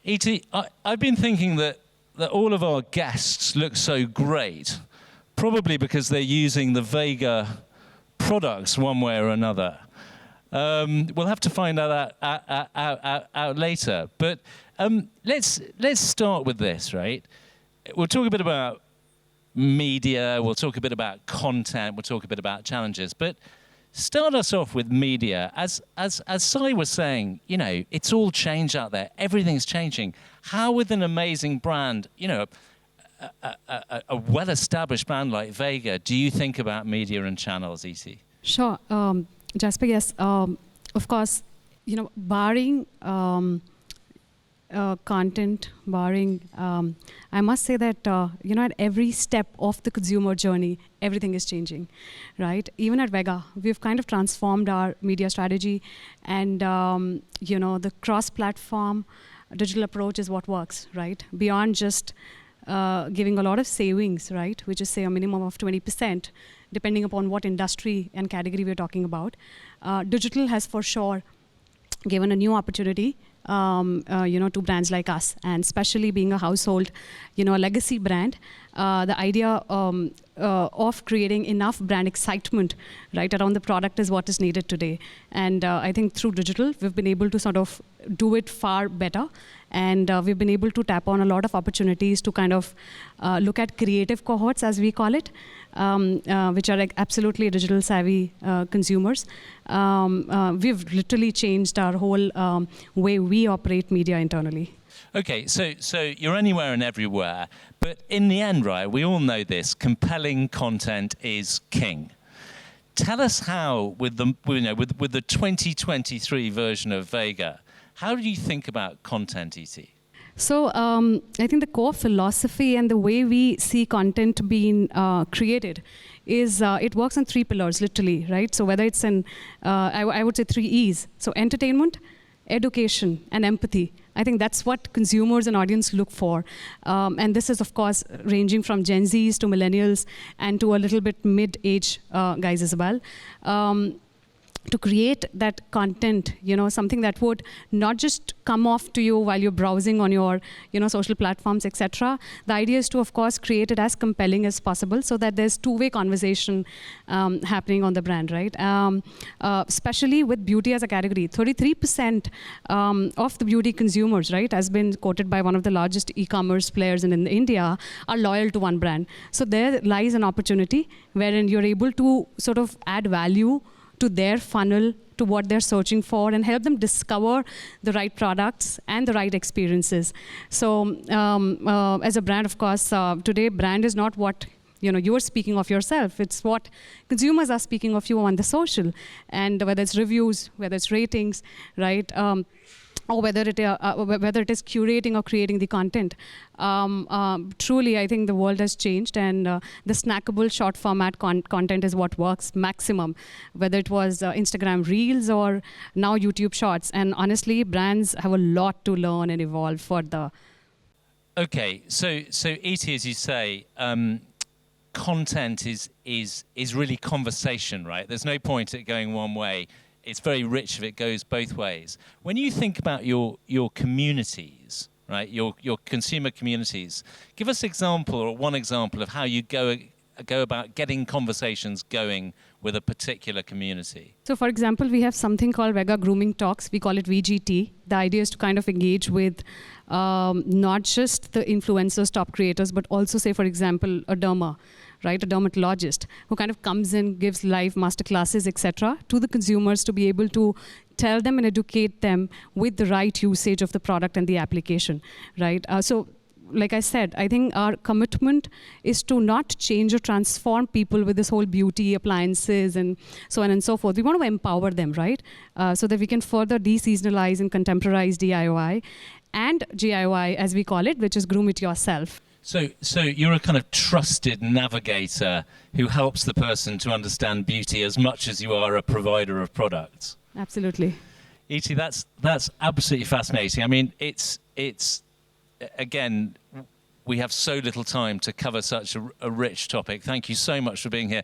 E.T., I've been thinking that all of our guests look so great, probably because they're using the Vega products one way or another. We'll have to find out later. But let's start with this, right? We'll talk a bit about media, we'll talk a bit about content, we'll talk a bit about challenges. But start us off with media. As Sai was saying, you know, it's all changed out there. Everything's changing. How with an amazing brand, you know, a well-established brand like Vega, do you think about media and channels, E.T.? Sure. Jasper, yes. Of course, you know, barring content, barring, I must say that, you know, at every step of the consumer journey, everything is changing, right? Even at Vega, we've kind of transformed our media strategy, and, you know, the cross-platform digital approach is what works, right? Beyond just giving a lot of savings, right, which is, say, a minimum of 20%, depending upon what industry and category we're talking about. Digital has for sure given a new opportunity, you know, to brands like us, and especially being a household, you know, a legacy brand, the idea of creating enough brand excitement, right, around the product is what is needed today. And I think through digital, we've been able to sort of do it far better. And we've been able to tap on a lot of opportunities to kind of look at creative cohorts, as we call it, which are like absolutely digital savvy consumers. We've literally changed our whole way we operate media internally. Okay, so you're anywhere and everywhere, but in the end, right, we all know this, compelling content is king. Tell us how, with the, you know, with the 2023 version of Vega, how do you think about content, E.T.? So I think the core philosophy and the way we see content being created is it works on three pillars, literally, right? So whether it's in, I would say 3 E's. So entertainment, education, and empathy. I think that's what consumers and audience look for. And this is, of course, ranging from Gen Zs to millennials and to a little bit mid-age guys as well. To create that content, you know, something that would not just come off to you while you're browsing on your, you know, social platforms, etc. The idea is to, of course, create it as compelling as possible so that there's two-way conversation happening on the brand, right? Especially with beauty as a category. 33% of the beauty consumers, right, has been quoted by one of the largest e-commerce players in India, are loyal to one brand. So there lies an opportunity wherein you're able to sort of add value to their funnel, to what they're searching for, and help them discover the right products and the right experiences. So as a brand, of course, today brand is not what, you know, you're speaking of yourself. It's what consumers are speaking of you on the social. And whether it's reviews, whether it's ratings, right? Or whether it is curating or creating the content. Truly, I think the world has changed, and the snackable short format content is what works maximum, whether it was Instagram Reels or now YouTube Shorts. And honestly, brands have a lot to learn and evolve further. Okay, so E.T., as you say, content is really conversation, right? There's no point at going one way. It's very rich if it goes both ways. When you think about your communities, right, your consumer communities, give us example or one example of how you go about getting conversations going with a particular community. So for example, we have something called Vega Grooming Talks. We call it VGT. The idea is to kind of engage with not just the influencers, top creators, but also, say, for example, a derma, right, a dermatologist who kind of comes in, gives live masterclasses, etc., to the consumers to be able to tell them and educate them with the right usage of the product and the application, right? So, like I said, I think our commitment is to not change or transform people with this whole beauty, appliances, and so on and so forth. We want to empower them, right? So that we can further de-seasonalize and contemporize DIY and GIY, as we call it, which is groom it yourself. So you're a kind of trusted navigator who helps the person to understand beauty as much as you are a provider of products. Absolutely. E.T., that's absolutely fascinating. I mean, it's again, we have so little time to cover such a rich topic. Thank you so much for being here.